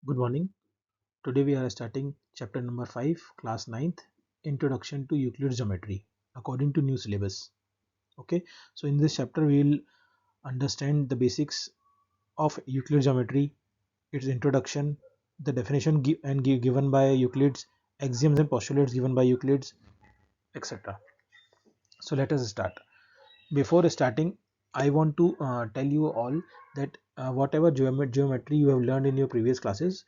Good morning. Today we are starting chapter number 5, class ninth, Introduction to Euclid Geometry, according to new syllabus. Okay, so in this chapter we will understand the basics of Euclid geometry, its introduction, the definition given by Euclid's, axioms and postulates given by Euclid's, etc. So let us start. Before starting, I want to tell you all that whatever geometry you have learned in your previous classes,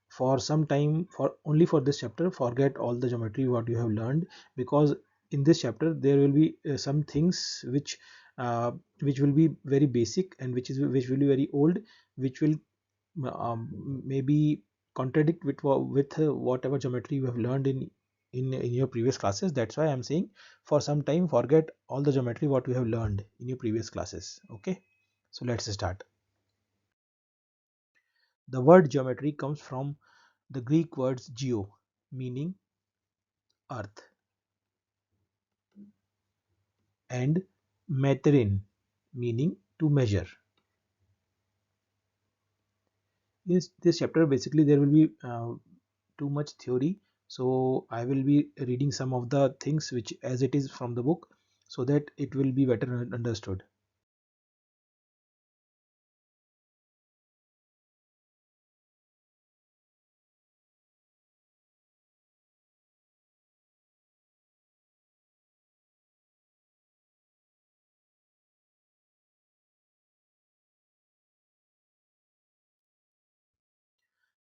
for some time, for only for this chapter, forget all the geometry what you have learned, because in this chapter there will be some things uh, which will be very basic and which will be very old, which will maybe contradict with whatever geometry you have learned in your previous classes. That's why I'm saying for some time forget all the geometry what we have learned in your previous classes. Okay, so let's start. The word geometry comes from the Greek words geo, meaning earth, and meterin, meaning to measure. In this chapter basically there will be too much theory, so I will be reading some of the things which as it is from the book, so that it will be better understood.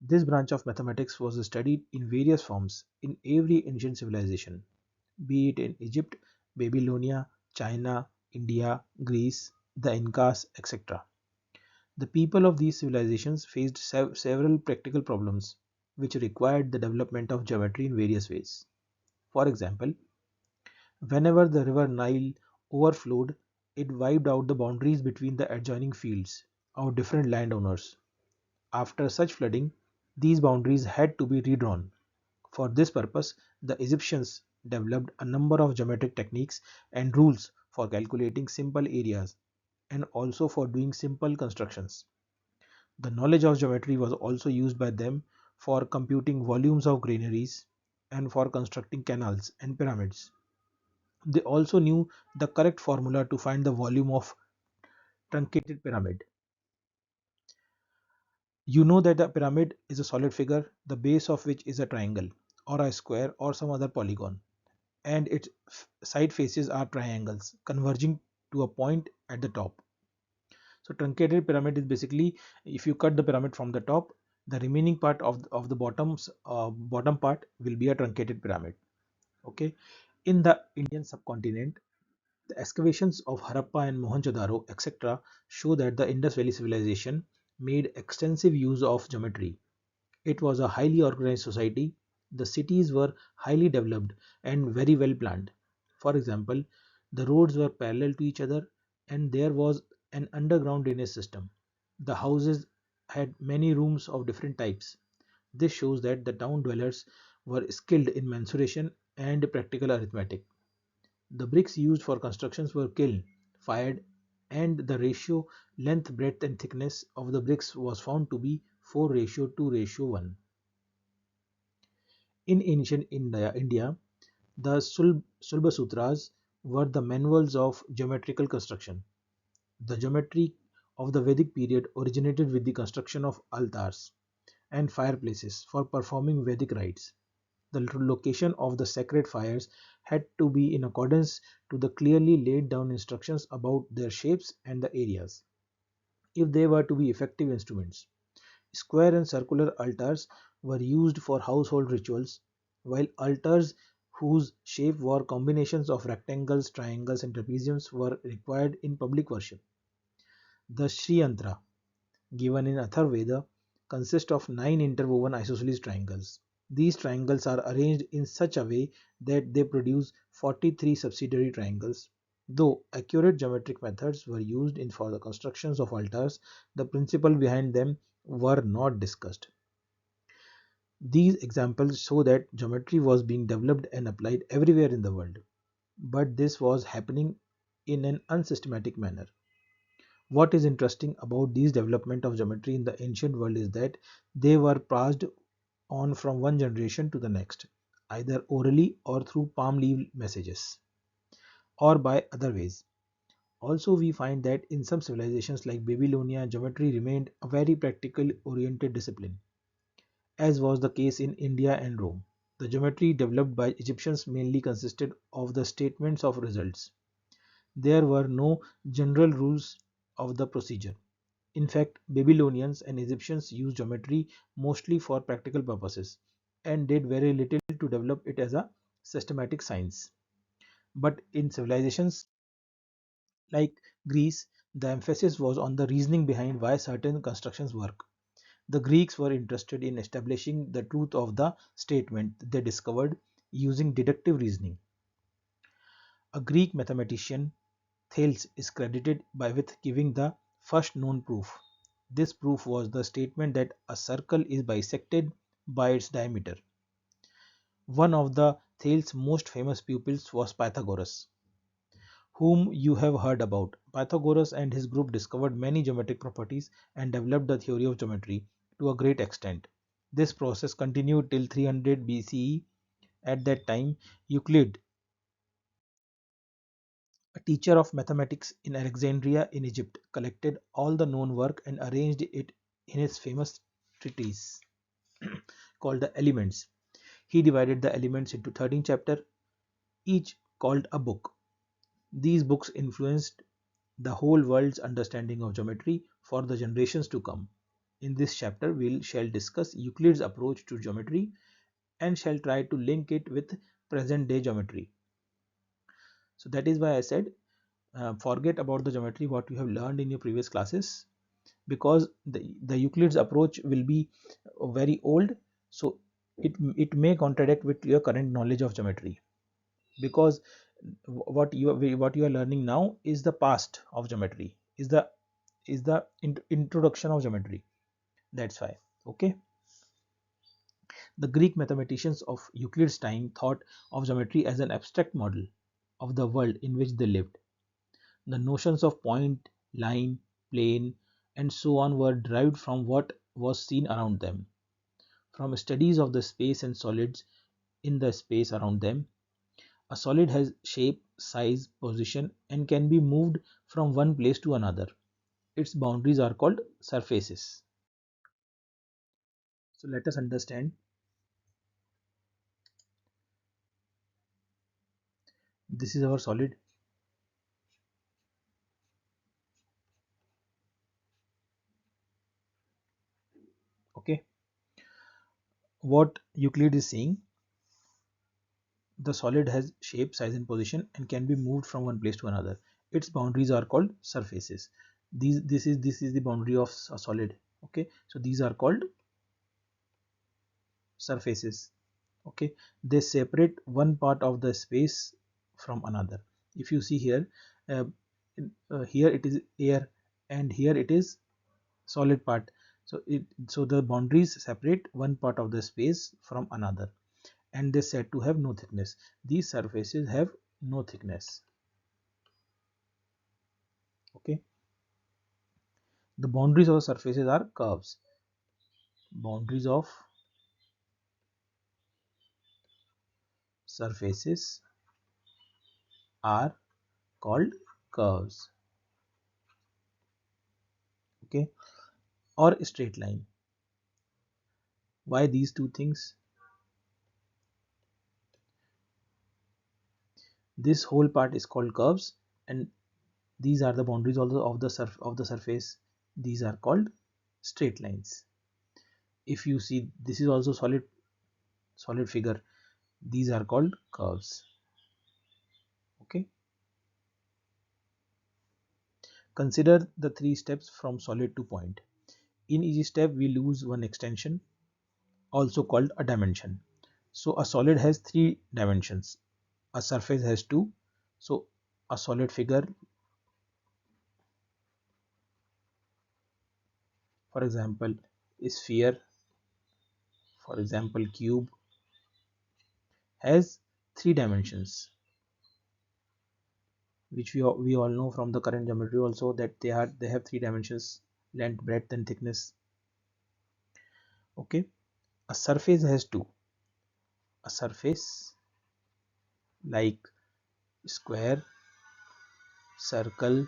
This branch of mathematics was studied in various forms in every ancient civilization, be it in Egypt, Babylonia, China, India, Greece, the Incas, etc. The people of these civilizations faced several practical problems which required the development of geometry in various ways. For example, whenever the river Nile overflowed, it wiped out the boundaries between the adjoining fields of different landowners. After such flooding, these boundaries had to be redrawn. For this purpose, the Egyptians developed a number of geometric techniques and rules for calculating simple areas and also for doing simple constructions. The knowledge of geometry was also used by them for computing volumes of granaries and for constructing canals and pyramids. They also knew the correct formula to find the volume of truncated pyramid. You know that a pyramid is a solid figure, the base of which is a triangle or a square or some other polygon, and its side faces are triangles converging to a point at the top. So truncated pyramid is basically, if you cut the pyramid from the top, the remaining part of the bottom part will be a truncated pyramid. Okay, in the Indian subcontinent, the excavations of Harappa and Mohenjo-daro, etc., show that the Indus Valley civilization made extensive use of geometry. It was a highly organized society. The cities were highly developed and very well planned. For example, the roads were parallel to each other and there was an underground drainage system. The houses had many rooms of different types. This shows that the town dwellers were skilled in mensuration and practical arithmetic. The bricks used for constructions were kiln, fired, and the ratio length, breadth, and thickness of the bricks was found to be 4:2:1. In ancient India, the Sulba Sutras were the manuals of geometrical construction. The geometry of the Vedic period originated with the construction of altars and fireplaces for performing Vedic rites. The location of the sacred fires had to be in accordance to the clearly laid down instructions about their shapes and the areas, if they were to be effective instruments. Square and circular altars were used for household rituals, while altars whose shape were combinations of rectangles, triangles, and trapeziums were required in public worship. The Sri Yantra, given in Atharvaveda, consists of 9 interwoven isosceles triangles. These triangles are arranged in such a way that they produce 43 subsidiary triangles. Though accurate geometric methods were used for the constructions of altars, the principle behind them were not discussed. These examples show that geometry was being developed and applied everywhere in the world, but this was happening in an unsystematic manner. What is interesting about these development of geometry in the ancient world is that they were passed on from one generation to the next, either orally or through palm leaf messages, or by other ways. Also, we find that in some civilizations like Babylonia, geometry remained a very practical oriented discipline, as was the case in India and Rome. The geometry developed by Egyptians mainly consisted of the statements of results. There were no general rules of the procedure. In fact, Babylonians and Egyptians used geometry mostly for practical purposes and did very little to develop it as a systematic science. But in civilizations like Greece, the emphasis was on the reasoning behind why certain constructions work. The Greeks were interested in establishing the truth of the statement they discovered using deductive reasoning. A Greek mathematician, Thales, is credited with giving the first known proof. This proof was the statement that a circle is bisected by its diameter. One of the Thales' most famous pupils was Pythagoras, whom you have heard about. Pythagoras and his group discovered many geometric properties and developed the theory of geometry to a great extent. This process continued till 300 BCE. At that time, Euclid, a teacher of mathematics in Alexandria in Egypt, collected all the known work and arranged it in his famous treatise called the Elements. He divided the elements into 13 chapters, each called a book. These books influenced the whole world's understanding of geometry for the generations to come. In this chapter, we shall discuss Euclid's approach to geometry and shall try to link it with present day geometry. So that is why I said forget about the geometry what you have learned in your previous classes, because the Euclid's approach will be very old, so it may contradict with your current knowledge of geometry, because what you are learning now is the past of geometry, is the introduction of geometry. That's why. Okay. The Greek mathematicians of Euclid's time thought of geometry as an abstract model of the world in which they lived. The notions of point, line, plane, and so on were derived from what was seen around them. From studies of the space and solids in the space around them, a solid has shape, size, position, and can be moved from one place to another. Its boundaries are called surfaces. So let us understand. This is our solid. Okay. What Euclid is saying, the solid has shape, size, and position and can be moved from one place to another. Its boundaries are called surfaces. This is the boundary of a solid. Okay, so these are called surfaces. Okay, they separate one part of the space from another. If you see here, uh, here it is air and here it is solid part. So the boundaries separate one part of the space from another, and they said to have no thickness. These surfaces have no thickness. Okay, the boundaries of surfaces are curves. Boundaries of surfaces are called curves. Okay, or straight line. Why these two things? This whole part is called curves, and these are the boundaries also of the surface. These are called straight lines. If you see, this is also solid figure. These are called curves. Okay. Consider the three steps from solid to point. In each step, we lose one extension, also called a dimension. So a solid has three dimensions. A surface has two. So a solid figure, for example, sphere, for example, cube, has three dimensions. which we all know from the current geometry also, that they have three dimensions: length, breadth, and thickness. Okay, a surface has two. A surface like square, circle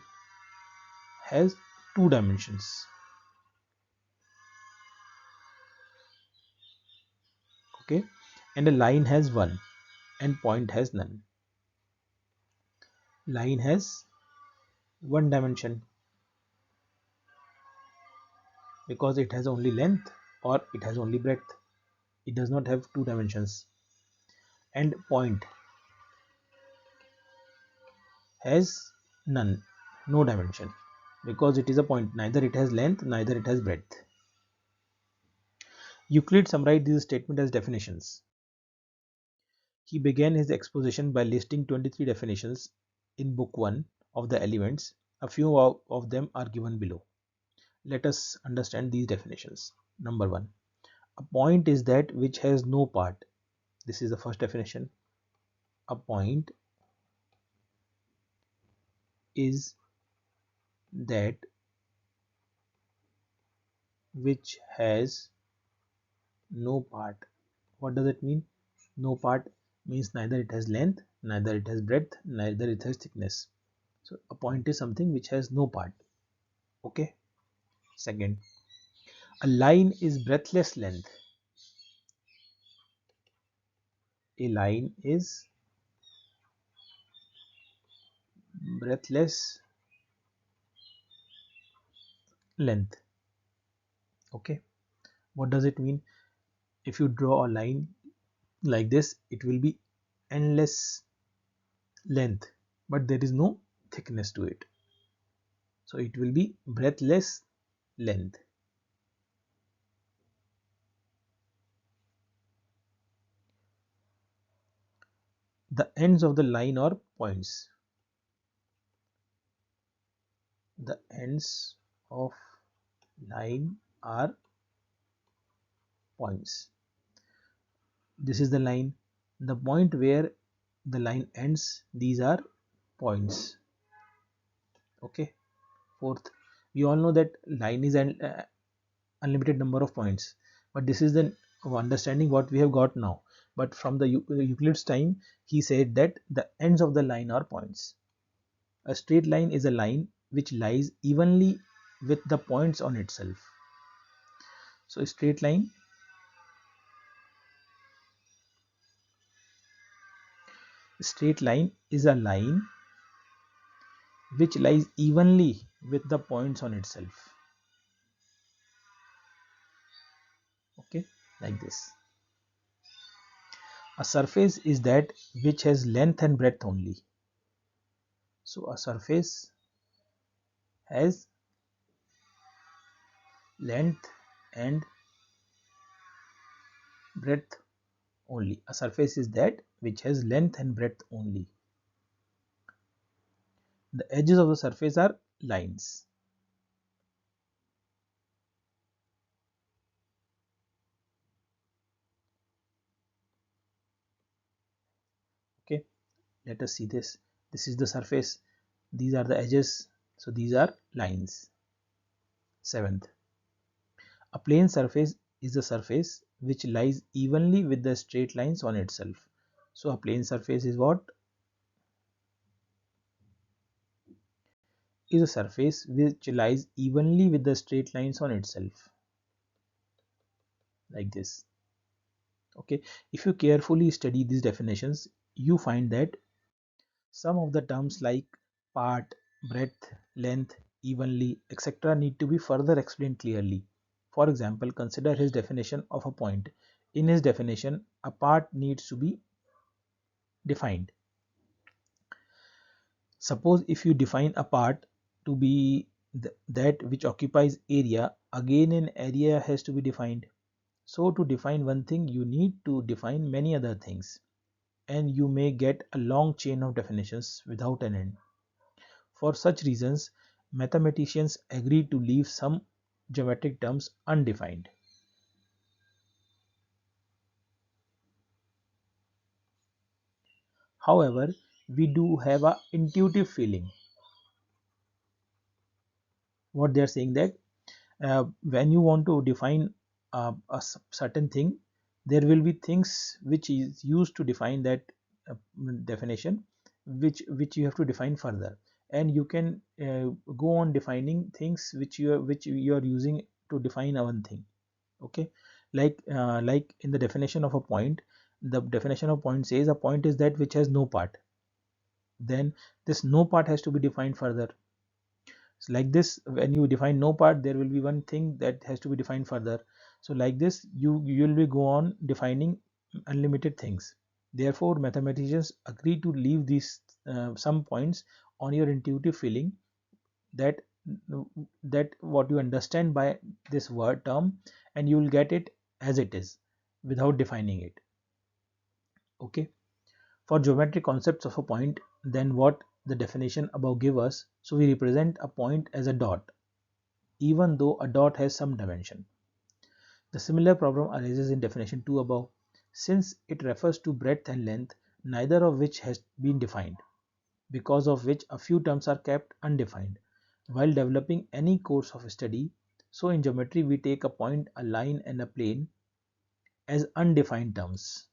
has two dimensions. Okay, and a line has one and point has none. Line has one dimension because it has only length or it has only breadth. It does not have two dimensions. And point has none, no dimension, because it is a point. Neither it has length, neither it has breadth. Euclid summarized this statement as definitions. He began his exposition by listing 23 definitions in Book 1 of the Elements. A few of them are given below. Let us understand these definitions. Number 1. A point is that which has no part. This is the first definition. A point is that which has no part. What does it mean? No part means neither it has length, neither it has breadth, neither it has thickness. So a point is something which has no part. Okay. Second, a line is breadthless length. A line is breadthless length. Okay. What does it mean? If you draw a line like this, it will be endless length, but there is no thickness to it. So it will be breadthless length. The ends of the line are points. The ends of line are points. This is the line. The point where the line ends, these are points. Okay. Fourth, we all know that line is an unlimited number of points, but this is the understanding what we have got now. But from the Euclid's time, he said that the ends of the line are points. A straight line is a line which lies evenly with the points on itself. So a straight line is a line which lies evenly with the points on itself. Okay, like this. A surface is that which has length and breadth only. So a surface has length and breadth only. A surface is that which has length and breadth only. The edges of the surface are lines. Okay, let us see this. This is the surface. These are the edges. So these are lines. Seventh, a plane surface is a surface which lies evenly with the straight lines on itself. So a plane surface is what? Is a surface which lies evenly with the straight lines on itself, like this. Okay, if you carefully study these definitions, you find that some of the terms like part, breadth, length, evenly, etc. need to be further explained clearly. For example, consider his definition of a point. In his definition, a part needs to be defined. Suppose if you define a part to be that which occupies area, again an area has to be defined. So to define one thing, you need to define many other things, and you may get a long chain of definitions without an end. For such reasons, mathematicians agree to leave some geometric terms undefined. However, we do have a intuitive feeling. What they are saying that when you want to define certain thing, there will be things which is used to define that uh, definition, which you have to define further, and you can go on defining things which you are using to define one thing. Okay, like in the definition of a point, the definition of point says a point is that which has no part. Then this no part has to be defined further. So like this, when you define no part, there will be one thing that has to be defined further. So like this, you will be go on defining unlimited things. Therefore, mathematicians agree to leave these some points on your intuitive feeling, that that what you understand by this word term, and you will get it as it is without defining it. Okay. For geometric concepts of a point, then what the definition above give us, so we represent a point as a dot, even though a dot has some dimension. The similar problem arises in definition 2 above, since it refers to breadth and length, neither of which has been defined, because of which a few terms are kept undefined. While developing any course of study, so in geometry we take a point, a line and a plane as undefined terms.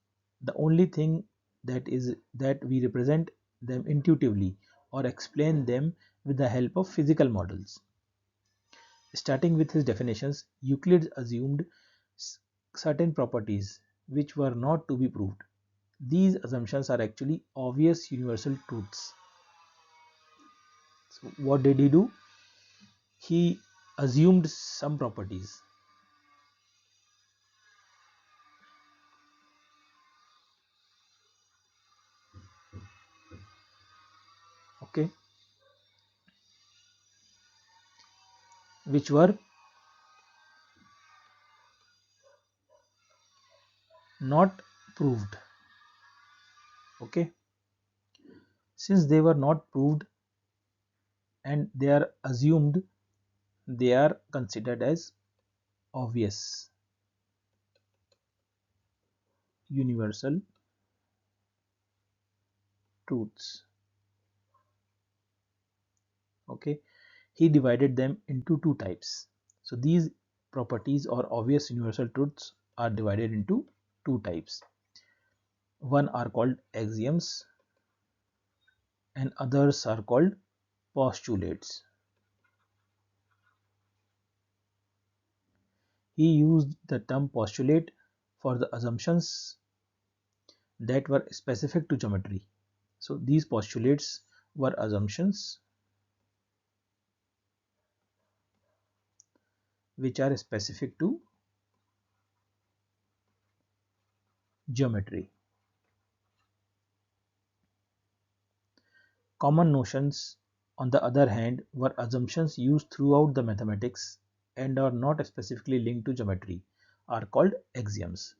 The only thing that is that we represent them intuitively or explain them with the help of physical models. Starting with his definitions, Euclid assumed certain properties which were not to be proved. These assumptions are actually obvious universal truths. So what did he do? He assumed some properties, okay, which were not proved. Okay, since they were not proved and they are assumed, they are considered as obvious universal truths. Okay, he divided them into two types. So these properties or obvious universal truths are divided into two types. One are called axioms and others are called postulates. He used the term postulate for the assumptions that were specific to geometry. So these postulates were assumptions which are specific to geometry. Common notions, on the other hand, were assumptions used throughout the mathematics and are not specifically linked to geometry, are called axioms.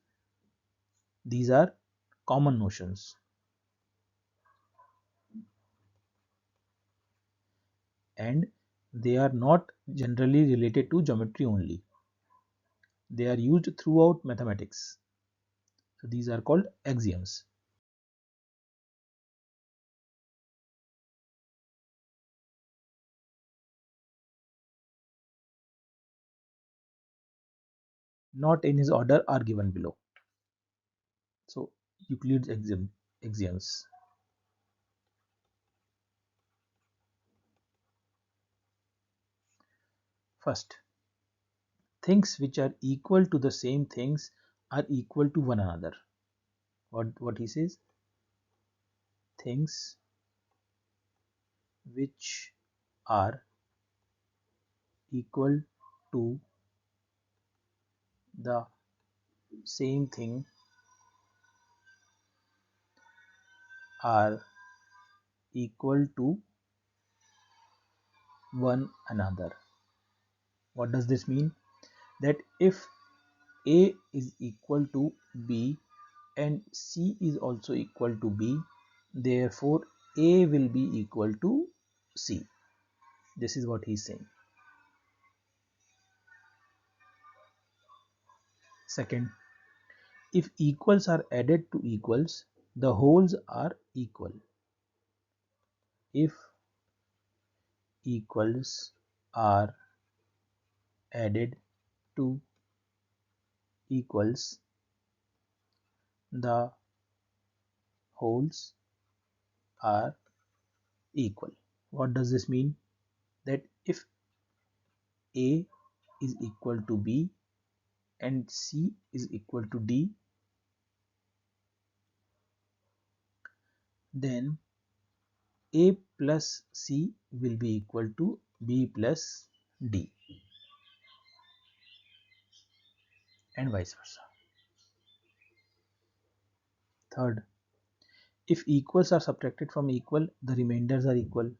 These are common notions, and they are not generally related to geometry only. They are used throughout mathematics. So these are called axioms. Not in his order are given below. So Euclid's axioms. First, things which are equal to the same things are equal to one another. What he says? Things which are equal to the same thing are equal to one another. What does this mean? That if A is equal to B and C is also equal to B, therefore A will be equal to C. This is what he is saying. Second, if equals are added to equals, the wholes are equal. if equals are added to equals, the wholes are equal. What does this mean? That if A is equal to B and C is equal to D, then A plus C will be equal to B plus D, and vice versa. Third, if equals are subtracted from equal, the remainders are equal.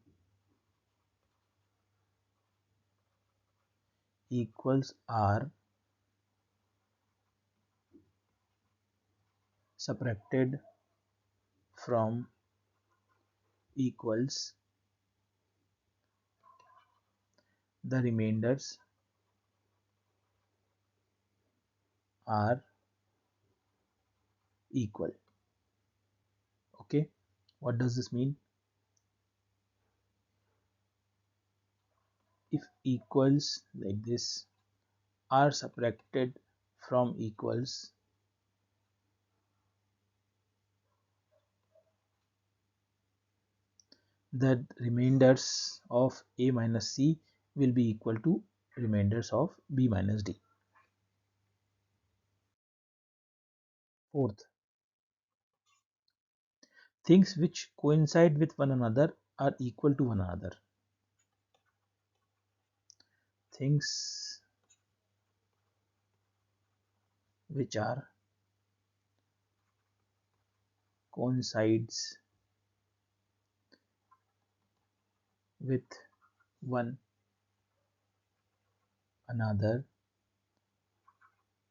Equals are subtracted from equals, the remainders are equal. Okay, what does this mean? If equals like this are subtracted from equals, the remainders of A minus C will be equal to remainders of B minus D. Fourth, things which coincide with one another are equal to one another. Things which are coincides with one another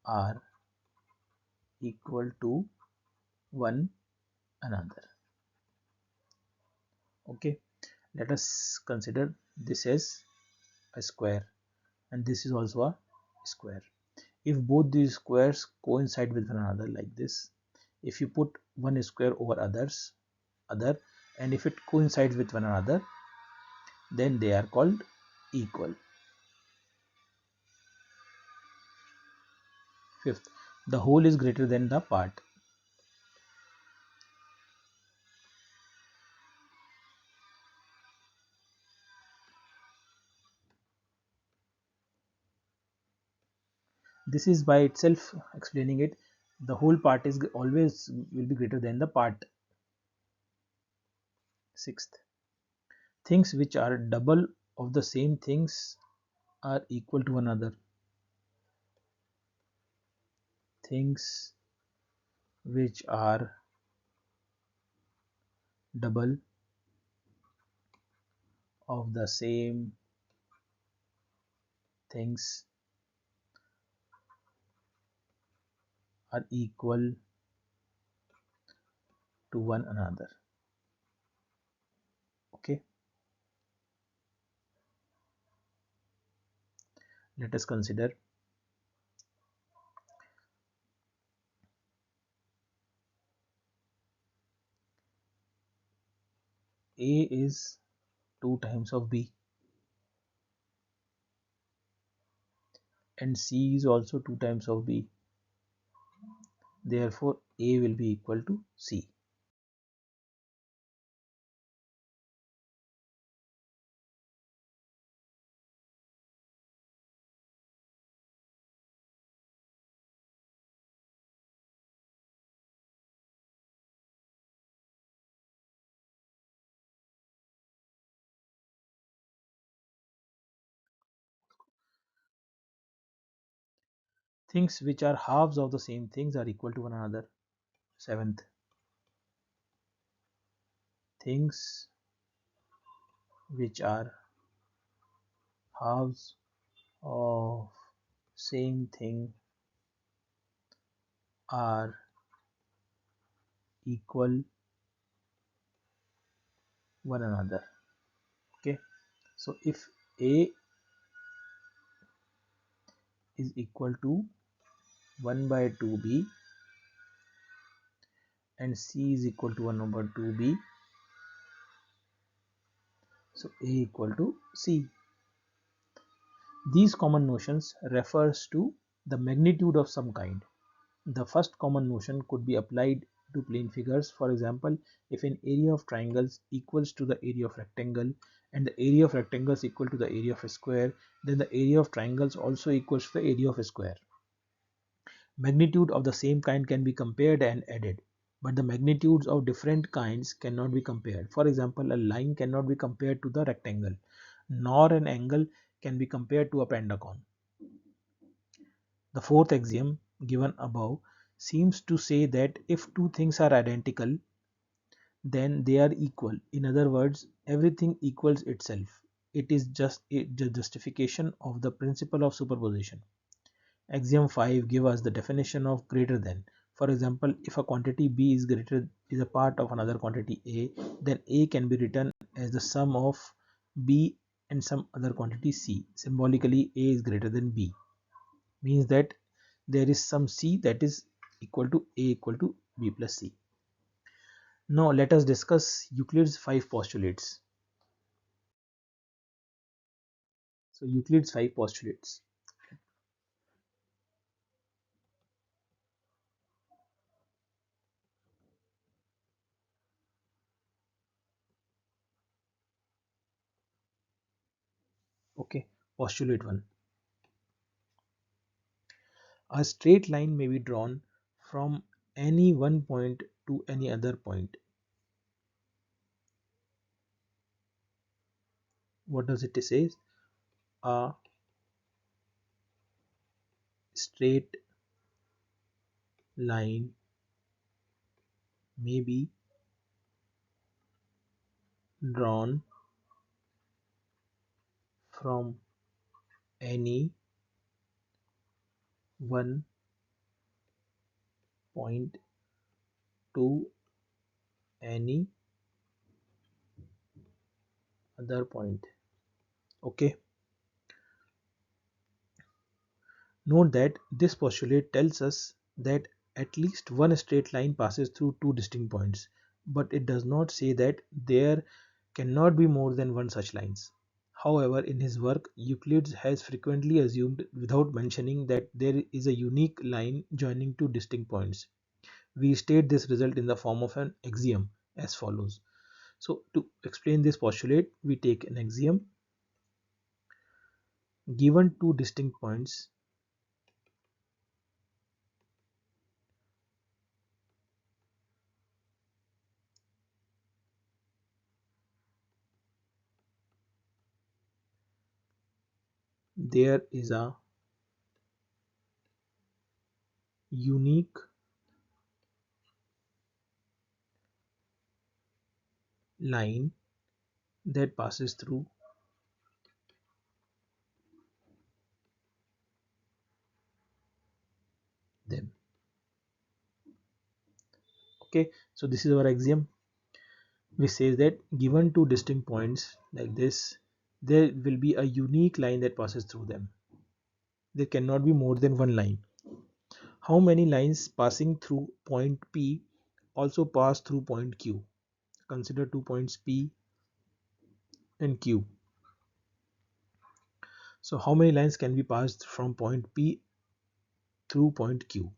are equal to one another. Okay, let us consider this as a square and this is also a square. If both these squares coincide with one another like this, if you put one square over other, and if it coincides with one another, then they are called equal. Fifth, the whole is greater than the part. This is by itself explaining it. The whole part is always will be greater than the part. Sixth, things which are double of the same things are equal to one another. Things which are double of the same things are equal to one another. Okay, let us consider A is 2 times of B and C is also 2 times of B. Therefore, A will be equal to C. Things which are halves of the same things are equal to one another. Seventh, things which are halves of same thing are equal one another. Okay, so if A is equal to 1 by 2B and C is equal to 1 over 2B, So A equal to C. These common notions refers to the magnitude of some kind. The first common notion could be applied to plane figures. For example, if an area of triangles equals to the area of rectangle and the area of rectangles equal to the area of a square, then the area of triangles also equals to the area of a square. Magnitude of the same kind can be compared and added, but the magnitudes of different kinds cannot be compared. For example, a line cannot be compared to the rectangle, nor an angle can be compared to a pentagon. The fourth axiom given above seems to say that if two things are identical, then they are equal. In other words, everything equals itself. It is just a justification of the principle of superposition. Axiom 5 gives us the definition of greater than. For example, if a quantity B is a part of another quantity A, then A can be written as the sum of B and some other quantity C. Symbolically, A is greater than B. Means that there is some C that is equal to A equal to B plus C. Now let us discuss Euclid's 5 postulates. So Euclid's 5 postulates. Okay, postulate 1. A straight line may be drawn from any one point to any other point. What does it say? A straight line may be drawn from any one point to any other point. Okay. Note that this postulate tells us that at least one straight line passes through two distinct points, but it does not say that there cannot be more than one such lines. However, in his work, Euclid has frequently assumed without mentioning that there is a unique line joining two distinct points. We state this result in the form of an axiom as follows. So to explain this postulate, we take an axiom. Given two distinct points, there is a unique line that passes through them. Okay, so this is our axiom, which says that given two distinct points like this, there will be a unique line that passes through them. There cannot be more than one line. How many lines passing through point P also pass through point Q? Consider 2 points P and Q. So how many lines can be passed from point P through point Q?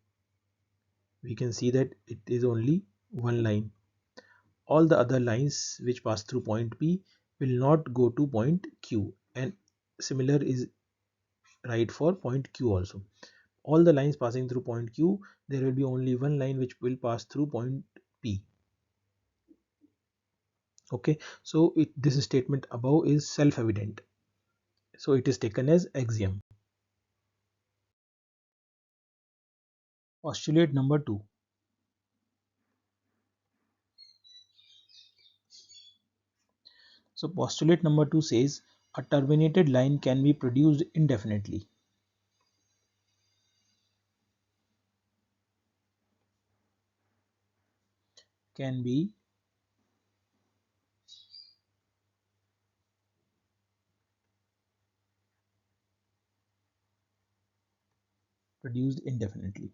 We can see that it is only one line. All the other lines which pass through point P will not go to point Q, and similar is right for point Q also. All the lines passing through point Q, there will be only one line which will pass through point P. Okay, so this statement above is self-evident, so it is taken as axiom. Postulate number 2. So postulate number 2 says a terminated line can be produced indefinitely. Can be produced indefinitely.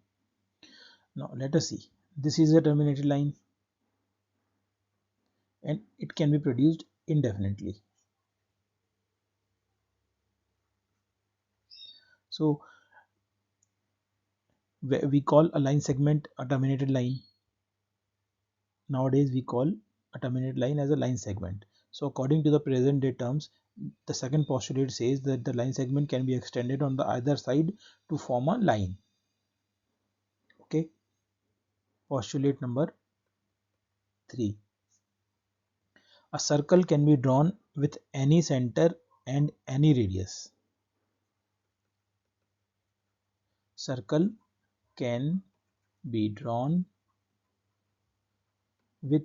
Now let us see. This is a terminated line and it can be produced indefinitely. So we call a line segment a terminated line. Nowadays we call a terminated line as a line segment. So according to the present day terms, the second postulate says that the line segment can be extended on the either side to form a line. Okay. Postulate number 3. A circle can be drawn with any center and any radius. Circle can be drawn with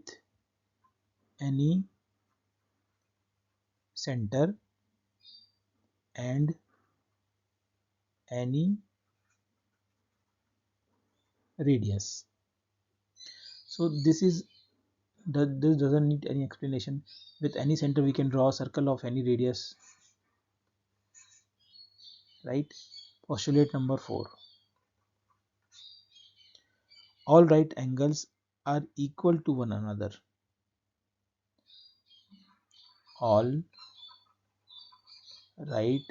any center and any radius. So this doesn't need any explanation. With any center we can draw a circle of any radius, right? Postulate number 4. All right angles are equal to one another. All right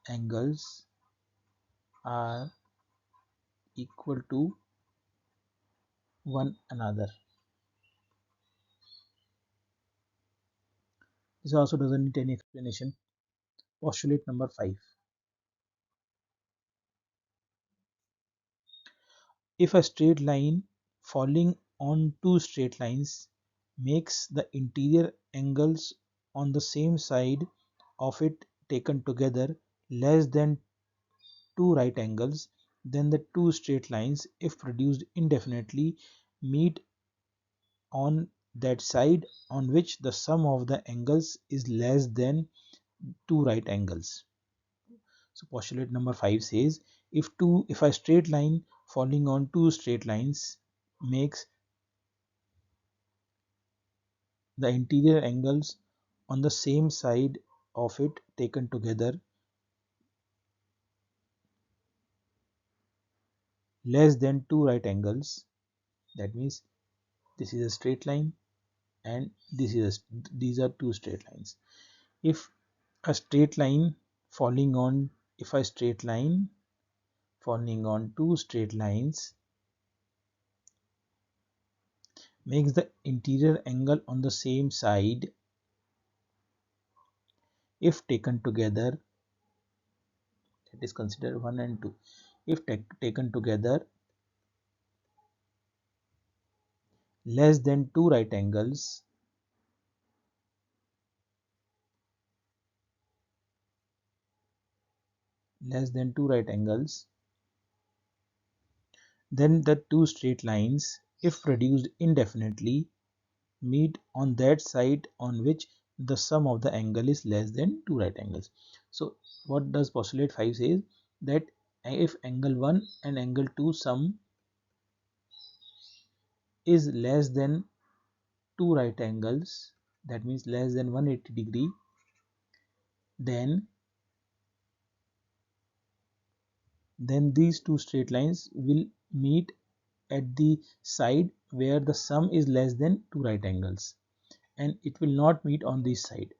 angles are equal to one another. This also doesn't need any explanation. Postulate number 5. If a straight line falling on two straight lines makes the interior angles on the same side of it taken together less than two right angles, then the two straight lines, if produced indefinitely, meet on that side on which the sum of the angles is less than two right angles. So postulate number 5 says if a straight line falling on two straight lines makes the interior angles on the same side of it taken together less than two right angles, that means this is a straight line and these are two straight lines. If a straight line falling on if a straight line falling on two straight lines makes the interior angle on the same side if taken together, that is consider 1 and 2, if taken together less than two right angles, then the two straight lines, if produced indefinitely, meet on that side on which the sum of the angle is less than two right angles. So what does postulate 5 says? That if angle 1 and angle 2 sum is less than two right angles, that means less than 180 degree, then these two straight lines will meet at the side where the sum is less than two right angles, and it will not meet on this side.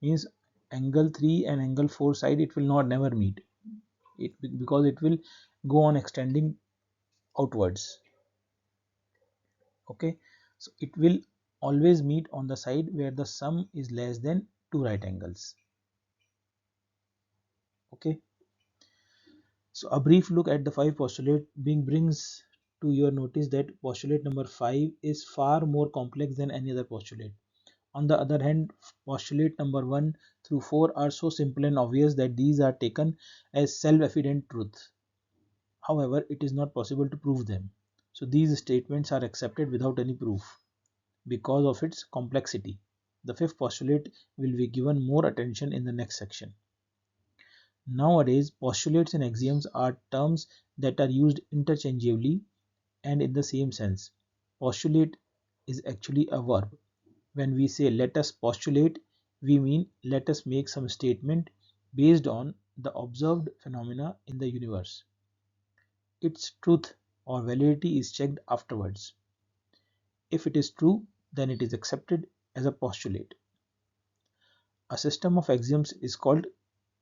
Means angle 3 and angle 4 side it will not never meet it, because it will go on extending outwards. Okay, so it will always meet on the side where the sum is less than two right angles. Okay, so a brief look at the 5 postulate brings to your notice that postulate number 5 is far more complex than any other postulate. On the other hand, postulate number 1 through 4 are so simple and obvious that these are taken as self-evident truth. However, it is not possible to prove them. So these statements are accepted without any proof because of its complexity. The fifth postulate will be given more attention in the next section. Nowadays, postulates and axioms are terms that are used interchangeably and in the same sense. Postulate is actually a verb. When we say let us postulate, we mean let us make some statement based on the observed phenomena in the universe. Its truth or validity is checked afterwards. If it is true, then it is accepted as a postulate. A system of axioms is called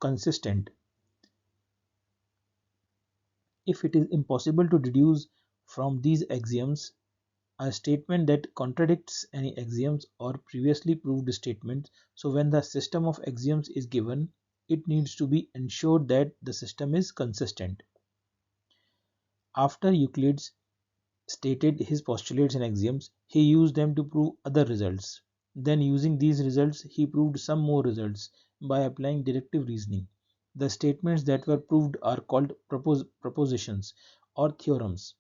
consistent. If it is impossible to deduce from these axioms a statement that contradicts any axioms or previously proved statements, so when the system of axioms is given, it needs to be ensured that the system is consistent. After Euclid stated his postulates and axioms, he used them to prove other results. Then using these results, he proved some more results by applying deductive reasoning. The statements that were proved are called propositions or theorems.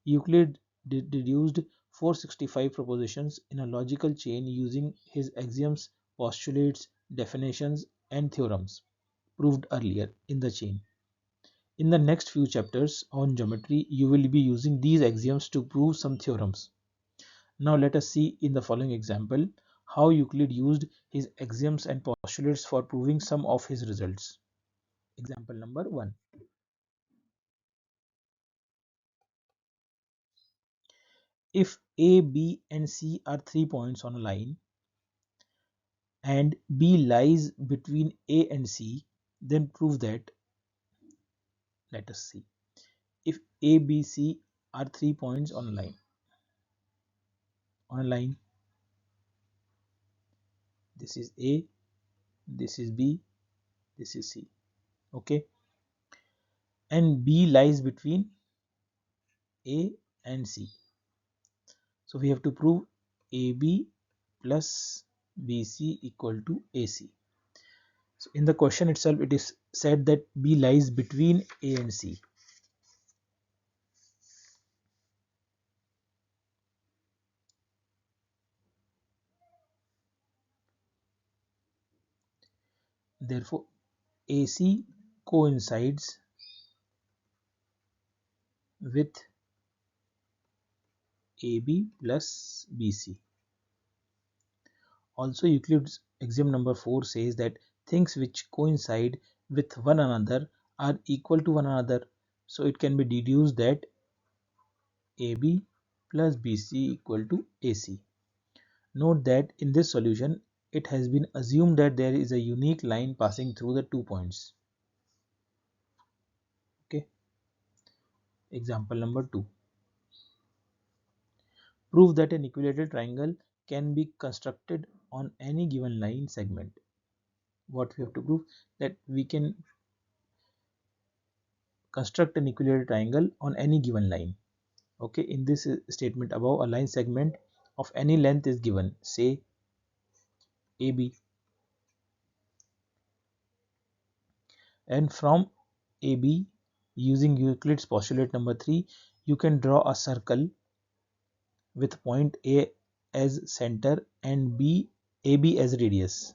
Euclid deduced 465 propositions in a logical chain using his axioms, postulates, definitions, and theorems proved earlier in the chain. In the next few chapters on geometry, you will be using these axioms to prove some theorems. Now let us see in the following example how Euclid used his axioms and postulates for proving some of his results. Example number 1. If A, B, and C are 3 points on a line and B lies between A and C, then prove that. Let us see. If A, B, C are 3 points on a line, this is A, this is B, this is C. Okay, and B lies between A and C. So we have to prove AB plus BC equal to AC. So in the question itself, it is said that B lies between A and C. Therefore, AC coincides with AB plus BC. Also, Euclid's axiom number 4 says that things which coincide with one another are equal to one another. So it can be deduced that AB plus BC equal to AC. Note that in this solution, it has been assumed that there is a unique line passing through the 2 points. Okay. Example number 2. Prove that an equilateral triangle can be constructed on any given line segment. What we have to prove? That we can construct an equilateral triangle on any given line. Okay, in this statement above, a line segment of any length is given, say AB, and from AB, using Euclid's postulate number 3, you can draw a circle with point A as center and AB as radius.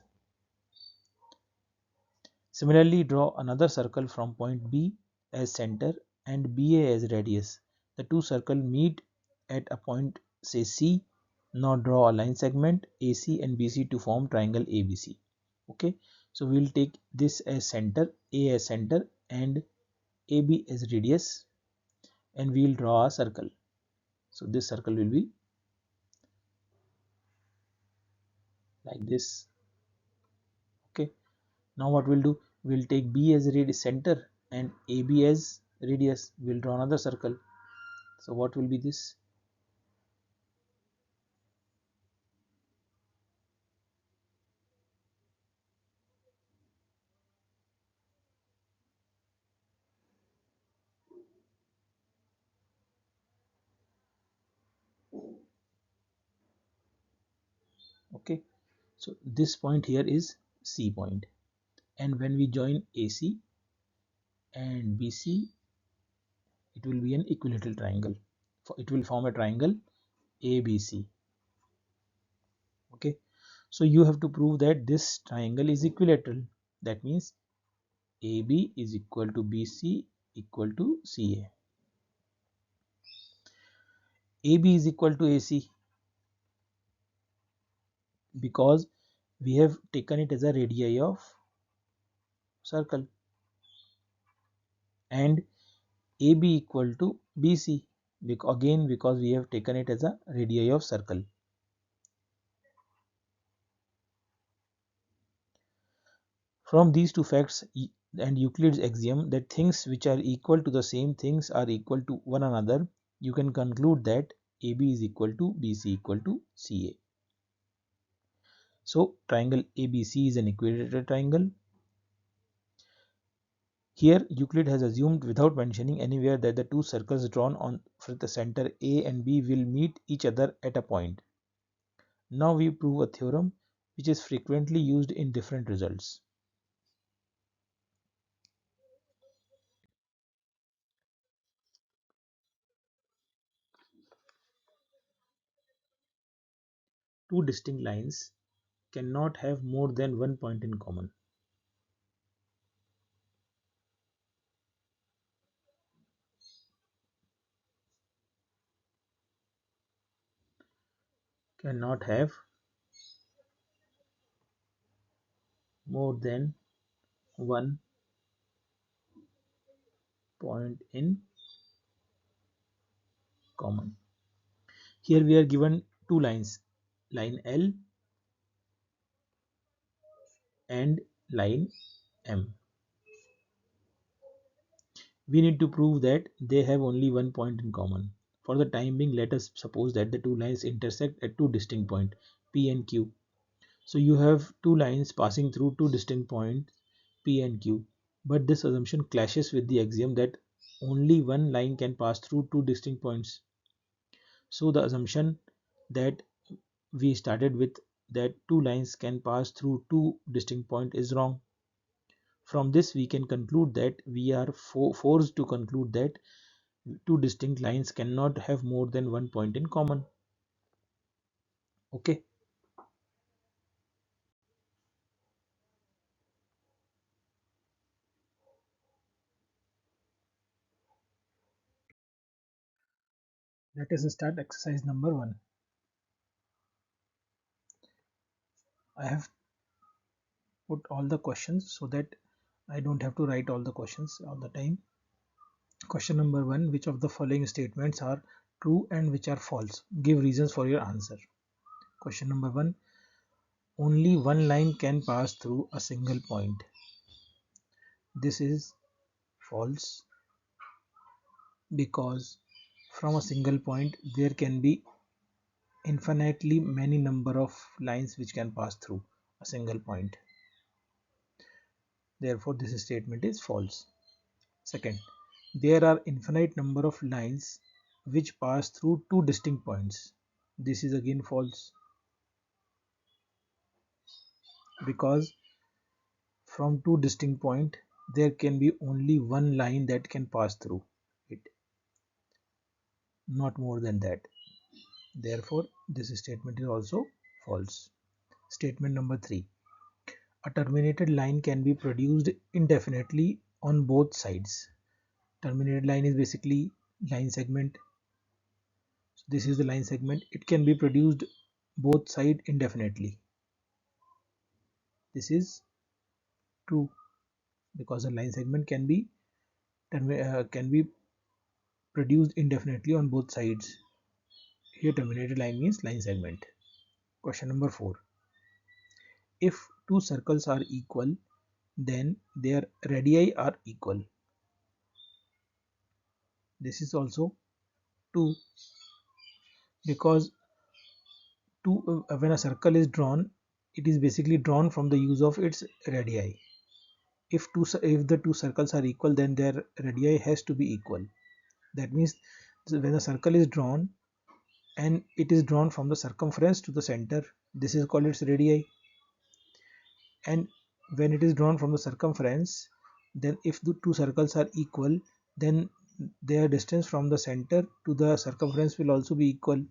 Similarly, draw another circle from point B as center and BA as radius. The two circles meet at a point, say C. Now draw a line segment AC and BC to form triangle ABC. Okay, so we will take this as center, A as center and AB as radius, and we will draw a circle. So this circle will be like this. Okay, now what we'll do, we'll take B as radius center and AB as radius. We'll draw another circle. So what will be this? Okay, so this point here is C point, and when we join AC and BC, it will be an equilateral triangle. It will form a triangle ABC. Okay, so you have to prove that this triangle is equilateral. That means AB is equal to BC equal to CA. AB is equal to AC because we have taken it as a radii of circle, and AB equal to BC again because we have taken it as a radii of circle. From these two facts and Euclid's axiom that things which are equal to the same things are equal to one another, you can conclude that AB is equal to BC equal to CA. So triangle ABC is an equilateral triangle. Here Euclid has assumed without mentioning anywhere that the two circles drawn on for the center A and B will meet each other at a point. Now we prove a theorem which is frequently used in different results. Two distinct lines cannot have more than one point in common. Cannot have more than one point in common. Here we are given two lines, line L and line M. We need to prove that they have only one point in common. For the time being, let us suppose that the two lines intersect at two distinct points, P and Q. So you have two lines passing through two distinct points, P and Q. But this assumption clashes with the axiom that only one line can pass through two distinct points. So the assumption that we started with, that two lines can pass through two distinct points, is wrong. From this we can conclude that we are forced to conclude that two distinct lines cannot have more than one point in common. Okay. Let us start exercise number 1. I have put all the questions so that I don't have to write all the questions all the time. Question number 1. Which of the following statements are true and which are false? Give reasons for your answer. Question number 1. Only one line can pass through a single point. This is false, because from a single point there can be infinitely many number of lines which can pass through a single point. Therefore this statement is false. Second, there are infinite number of lines which pass through two distinct points. This is again false, because from two distinct points there can be only one line that can pass through it, not more than that. Therefore this statement is also false. Statement number 3. A terminated line can be produced indefinitely on both sides. Terminated line is basically line segment. So this is the line segment. It can be produced both sides indefinitely. This is true, because a line segment can be produced indefinitely on both sides. Here terminated line means line segment. Question number 4. If two circles are equal, then their radii are equal. This is also true, because when a circle is drawn, it is basically drawn from the use of its radii. If the two circles are equal, then their radii has to be equal. That means when a circle is drawn and it is drawn from the circumference to the center, this is called its radii. And when it is drawn from the circumference, then if the two circles are equal, then their distance from the center to the circumference will also be equal.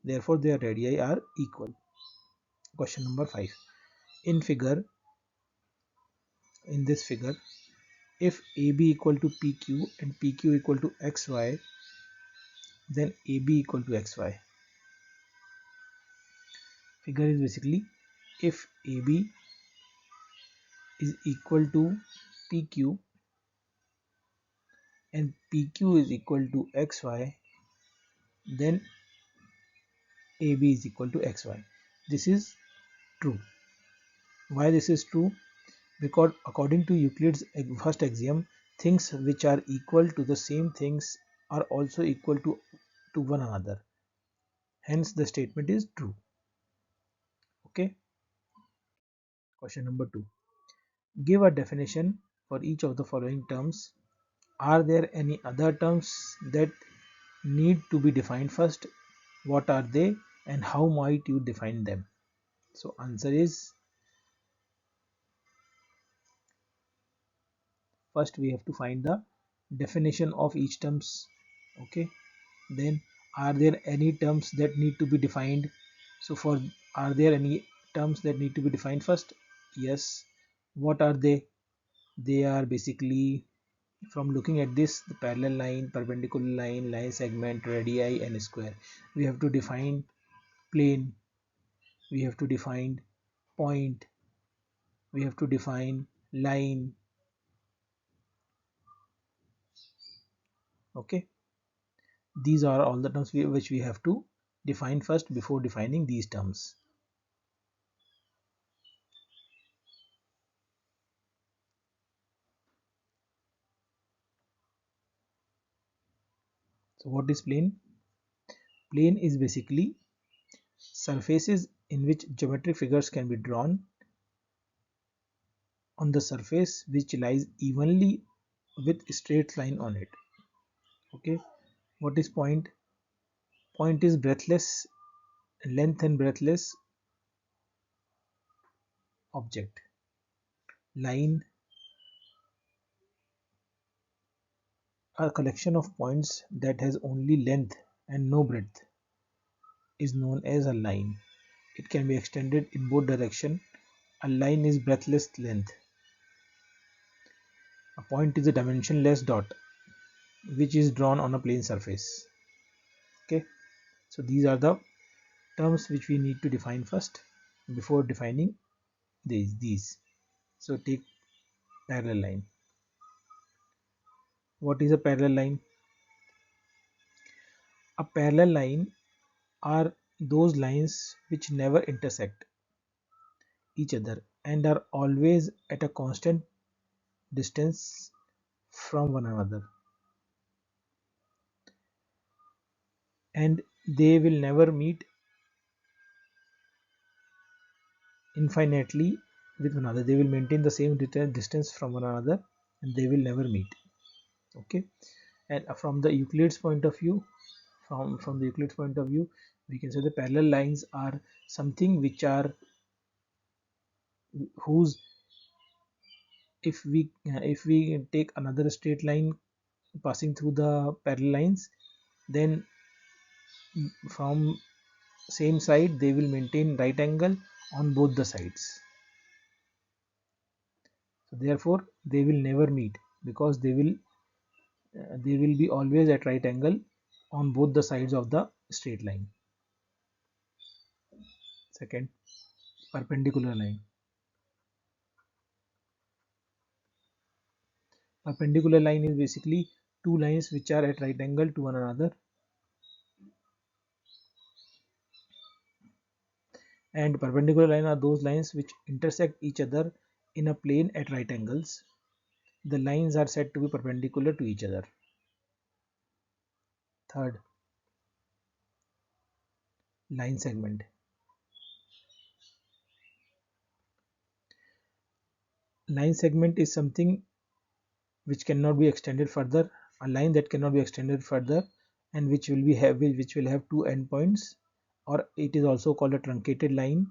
Therefore their radii are equal. Question number 5. In this figure, if AB equal to PQ and PQ equal to XY, then AB equal to XY. Figure is basically, if AB is equal to PQ and PQ is equal to XY, then AB is equal to XY. This is true. Why this is true? because according to Euclid's first axiom, things which are equal to the same things are also equal to one another. Hence the statement is true. Okay. Question number 2. Give a definition for each of the following terms. Are there any other terms that need to be defined first? What are they and how might you define them? So answer is, first we have to find the definition of each terms. Okay. Then, are there any terms that need to be defined? So for, are there any terms that need to be defined first? Yes. What are they? They are basically, from looking at this, the parallel line, perpendicular line, line segment, radii and square. We have to define plane, we have to define point, we have to define line. Okay, these are all the terms which we have to define first before defining these terms. So what is plane? Plane is basically surfaces in which geometric figures can be drawn on the surface which lies evenly with a straight line on it. Okay, what is point? Point is breathless, length and breathless object. Line, a collection of points that has only length and no breadth, is known as a line. It can be extended in both directions. A line is breadthless length. A point is a dimensionless dot which is drawn on a plane surface. Okay, so these are the terms which we need to define first before defining these. So take parallel line. What is a parallel line? A parallel line are those lines which never intersect each other and are always at a constant distance from one another, and they will never meet infinitely with one another. They will maintain the same distance from one another and they will never meet. Okay, and from the Euclid's point of view, from the Euclid's point of view, we can say the parallel lines are something which are whose, if we take another straight line passing through the parallel lines, then from same side they will maintain right angle on both the sides. So therefore they will never meet because they will be always at right angle on both the sides of the straight line. Second, perpendicular line. Perpendicular line is basically two lines which are at right angle to one another, and perpendicular line are those lines which intersect each other in a plane at right angles. The lines are said to be perpendicular to each other. Third, line segment. Line segment is something which cannot be extended further, a line that cannot be extended further, and which will have two endpoints, or it is also called a truncated line.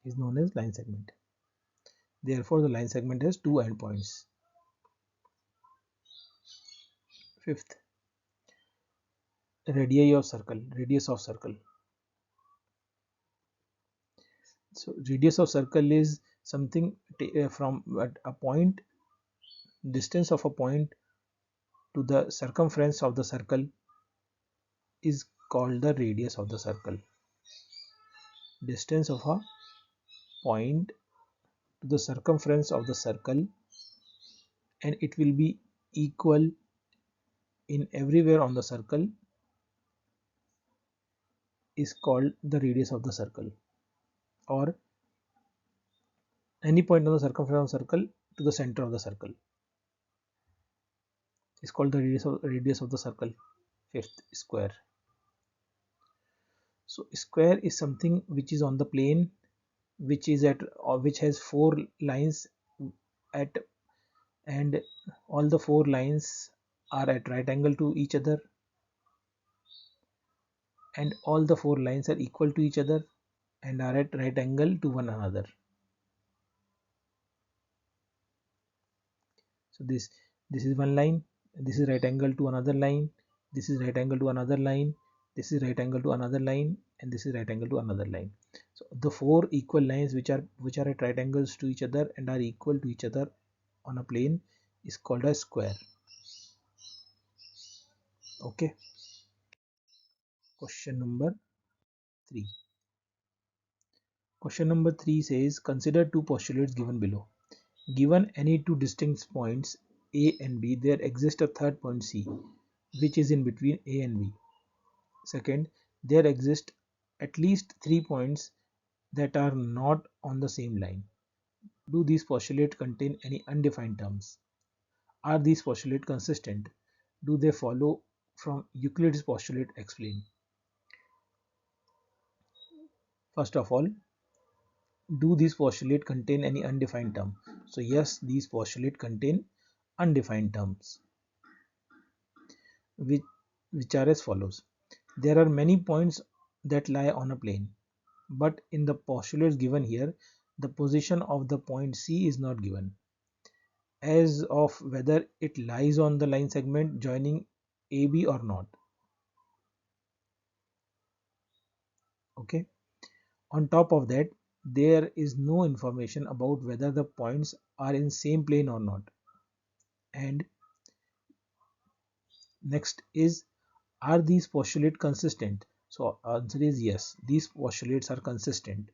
Is known as line segment. Therefore, the line segment has two endpoints. Fifth, radius of circle. So radius of circle is something from a point, distance of a point to the circumference of the circle is called the radius of the circle. Distance of a point to the circumference of the circle, and it will be equal in everywhere on the circle is called the radius of the circle, or any point on the circumference of the circle to the center of the circle is called the radius of the circle. Fifth, square. So square is something which is on the plane, which is at, or which has four lines at, and all the four lines are at right angle to each other, and all the four lines are equal to each other and are at right angle to one another. So this is one line, this is right angle to another line, this is right angle to another line, this is right angle to another line, and this is right angle to another line. So the four equal lines which are at right angles to each other and are equal to each other on a plane is called a square. Okay. Question number 3. Question number 3 says, consider two postulates given below. Given any two distinct points A and B, there exists a third point C, which is in between A and B. Second, there exist at least 3 points that are not on the same line. Do these postulates contain any undefined terms? Are these postulates consistent? Do they follow from Euclid's postulate? Explain. First of all, do these postulates contain any undefined term? So yes, these postulates contain undefined terms, which, which are as follows. There are many points that lie on a plane, but in the postulates given here, the position of the point C is not given, as of whether it lies on the line segment joining AB or not. Okay. On top of that, there is no information about whether the points are in same plane or not. And next is, are these postulates consistent? So answer is yes, these postulates are consistent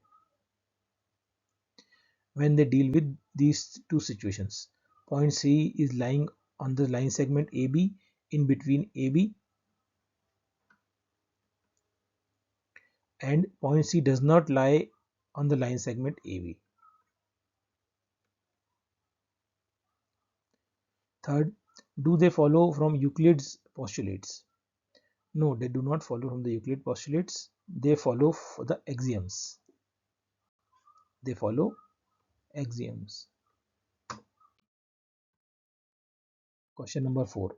when they deal with these two situations. Point C is lying on the line segment AB in between AB, and point C does not lie on the line segment AB. Third, do they follow from Euclid's postulates? No, they do not follow from the Euclid postulates. They follow the axioms. They follow axioms. Question number 4.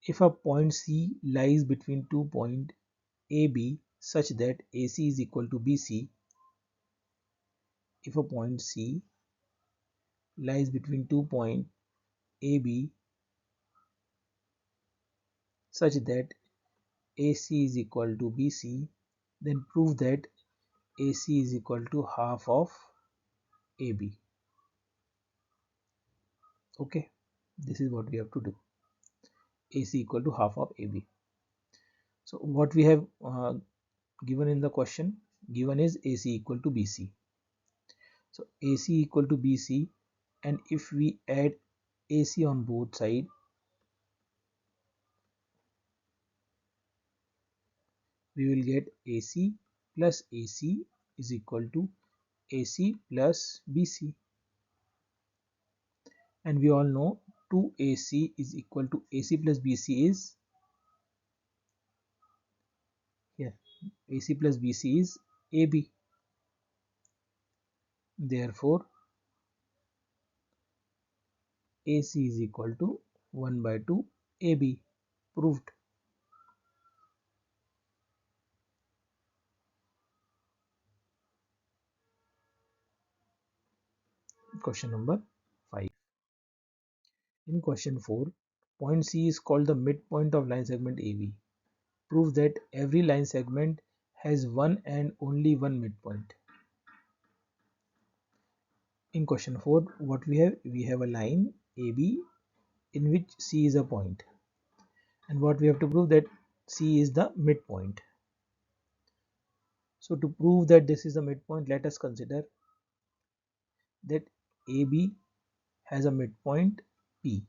If a point C lies between two points AB such that AC is equal to BC, if a point C lies between two points AB such that AC is equal to BC, then prove that AC is equal to half of AB. Okay, this is what we have to do. AC equal to half of AB. So what we have given in the question, given is AC equal to BC. So AC equal to BC, and if we add AC on both sides, we will get AC plus AC is equal to AC plus BC. And we all know 2AC is equal to AC plus BC is here. AC plus BC is AB. Therefore, AC is equal to 1 by 2 AB. Proved. Question number 5. In question 4, point C is called the midpoint of line segment AB. Prove that every line segment has one and only one midpoint. In question 4, what we have? We have a line AB in which C is a point. And what we have to prove, that C is the midpoint. So to prove that this is a midpoint, let us consider that AB has a midpoint P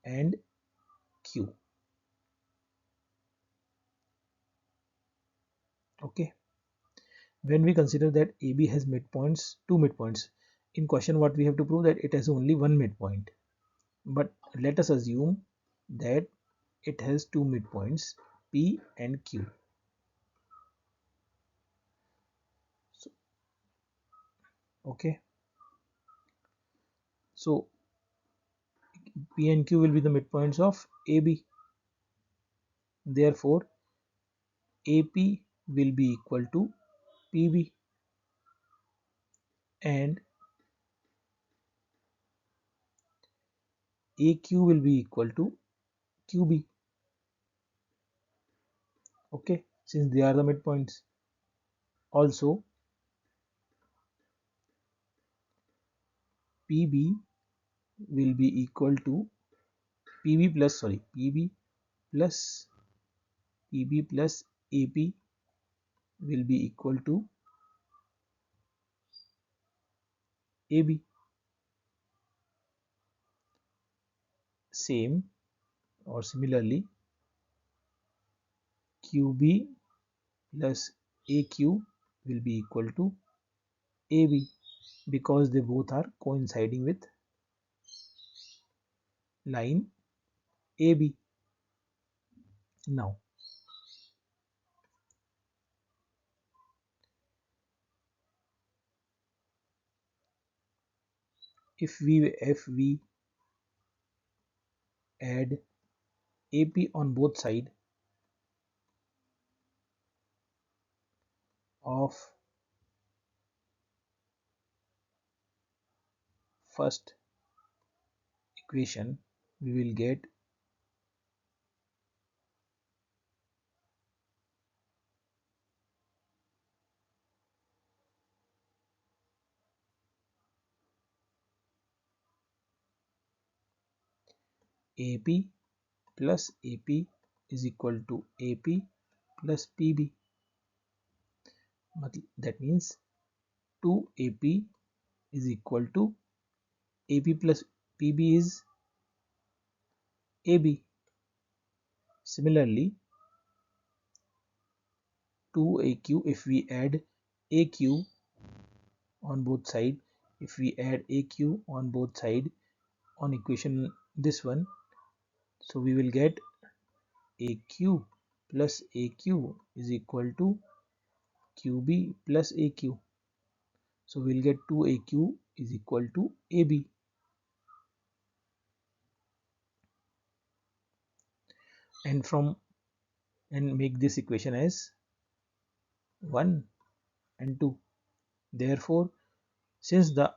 and Q. Okay, when we consider that AB has midpoints, two midpoints, in question what we have to prove that it has only one midpoint. But let us assume that it has two midpoints, P and Q. So, okay, so P and Q will be the midpoints of AB. Therefore, AP will be equal to PB and AQ will be equal to QB. Okay, since they are the midpoints. Also, PB will be equal to plus PB plus AP will be equal to AB. Same or similarly, QB plus AQ will be equal to AB because they both are coinciding with line AB. Now, if we add AP on both sides of first equation, we will get AP plus AP is equal to AP plus PB. That means 2AP is equal to AP plus PB is AB. Similarly, 2AQ, if we add AQ on both sides, if we add AQ on both sides on equation this one, so we will get AQ plus AQ is equal to QB plus AQ. So we'll get 2AQ is equal to AB. And make this equation as 1 and 2. Therefore, since the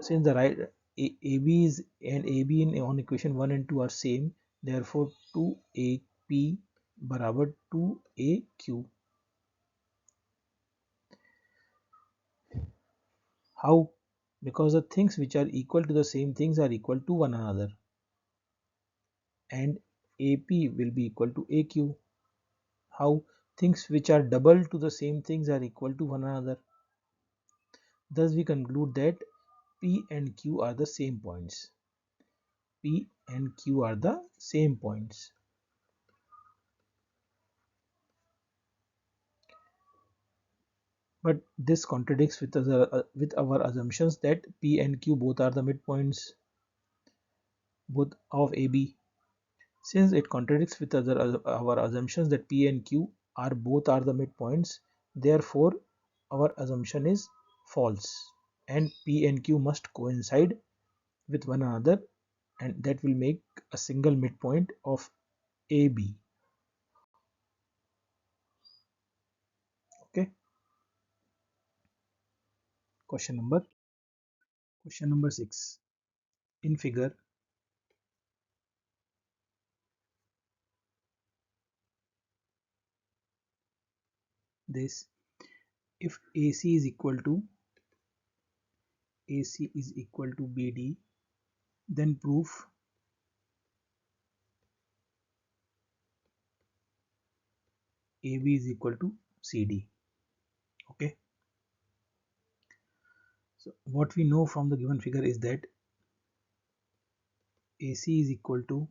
right AB is and AB in on equation 1 and 2 are same, therefore 2AP barabar 2AQ. How? Because the things which are equal to the same things are equal to one another, and AP will be equal to AQ. How? Things which are double to the same things are equal to one another. Thus we conclude that P and Q are the same points. P and Q are the same points. But this contradicts with our assumptions that P and Q both are the midpoints both of AB. Since it contradicts with our assumptions that P and Q are both are the midpoints, therefore our assumption is false, and P and Q must coincide with one another, and that will make a single midpoint of AB. Okay. Question number 6. In figure, this if AC is equal to BD, then proof AB is equal to CD. Okay. So what we know from the given figure is that AC is equal to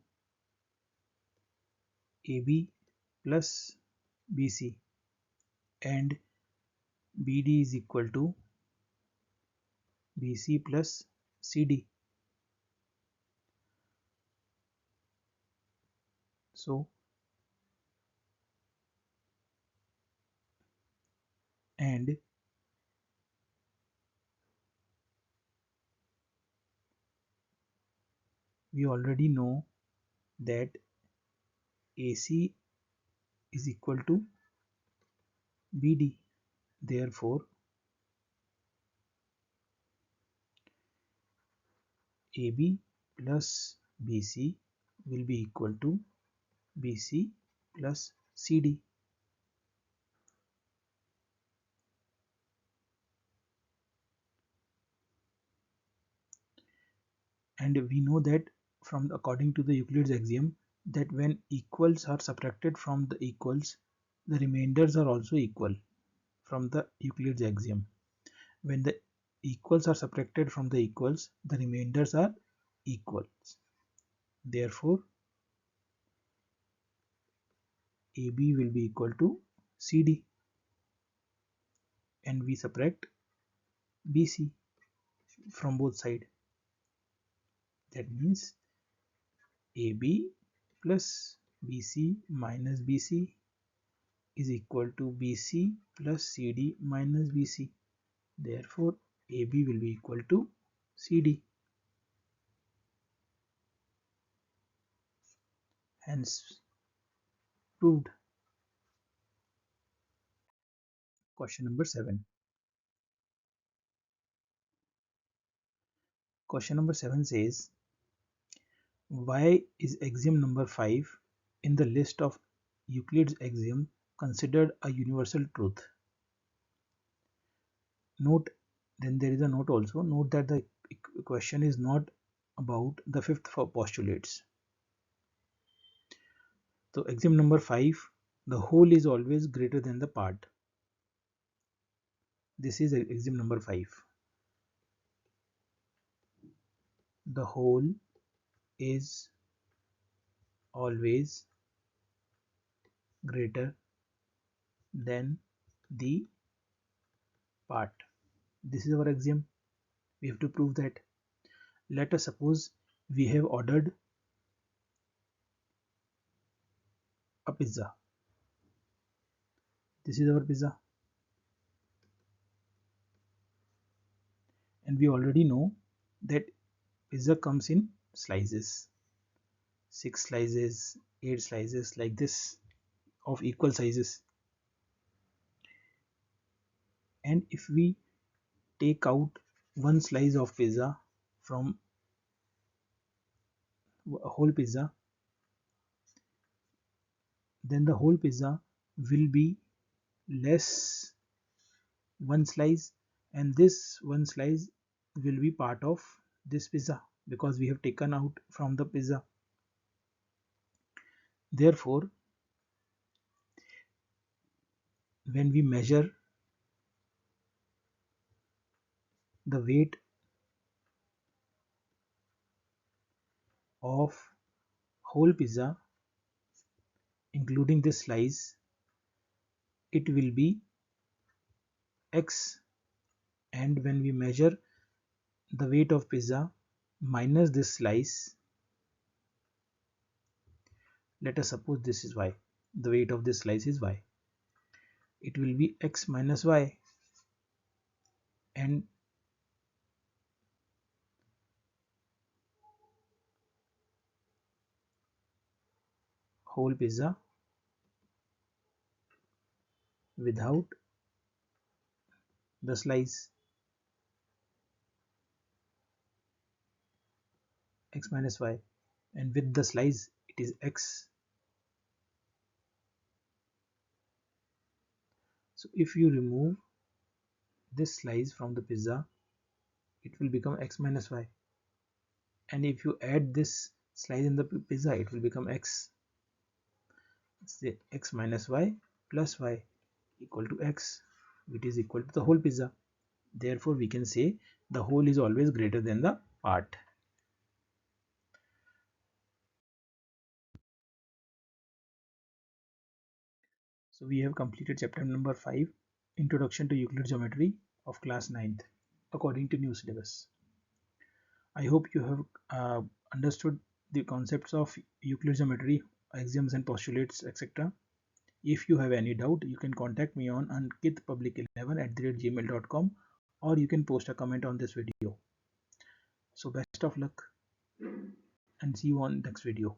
AB plus BC. and BD is equal to BC plus CD. So and we already know that AC is equal to BD. Therefore, AB plus BC will be equal to BC plus CD. And we know that from according to the Euclid's axiom that when equals are subtracted from the equals, the remainders are also equal from the Euclid's axiom. When the equals are subtracted from the equals, the remainders are equals. Therefore, AB will be equal to CD, and we subtract BC from both sides. That means AB plus BC minus BC is equal to BC plus CD minus BC. Therefore, AB will be equal to CD. Hence, proved. Question number 7. Question number 7 says, why is axiom number 5 in the list of Euclid's axiom considered a universal truth? Note, then there is a note also. Note that the question is not about the fifth postulates. So axiom number 5, the whole is always greater than the part. This is axiom number 5. The whole is always greater than the part. This is our axiom. We have to prove that. Let us suppose we have ordered a pizza. This is our pizza. And we already know that pizza comes in slices. 6 slices, 8 slices, like this, of equal sizes. And if we take out one slice of pizza from a whole pizza, then the whole pizza will be less one slice, and this one slice will be part of this pizza because we have taken out from the pizza. Therefore, when we measure the weight of whole pizza including this slice, it will be x, and when we measure the weight of pizza minus this slice, let us suppose this is y, the weight of this slice is y, it will be x minus y, and whole pizza without the slice, x minus y, and with the slice it is x. So if you remove this slice from the pizza, it will become x minus y, and if you add this slice in the pizza, it will become x. Say x minus y plus y equal to x, which is equal to the whole pizza. Therefore, we can say the whole is always greater than the part. So we have completed chapter number 5, Introduction to Euclid Geometry of class 9th, according to new syllabus. I hope you have understood the concepts of Euclid geometry, axioms and postulates, etc. If you have any doubt, you can contact me on ankitpublic11@gmail.com, or you can post a comment on this video. So best of luck and see you on next video.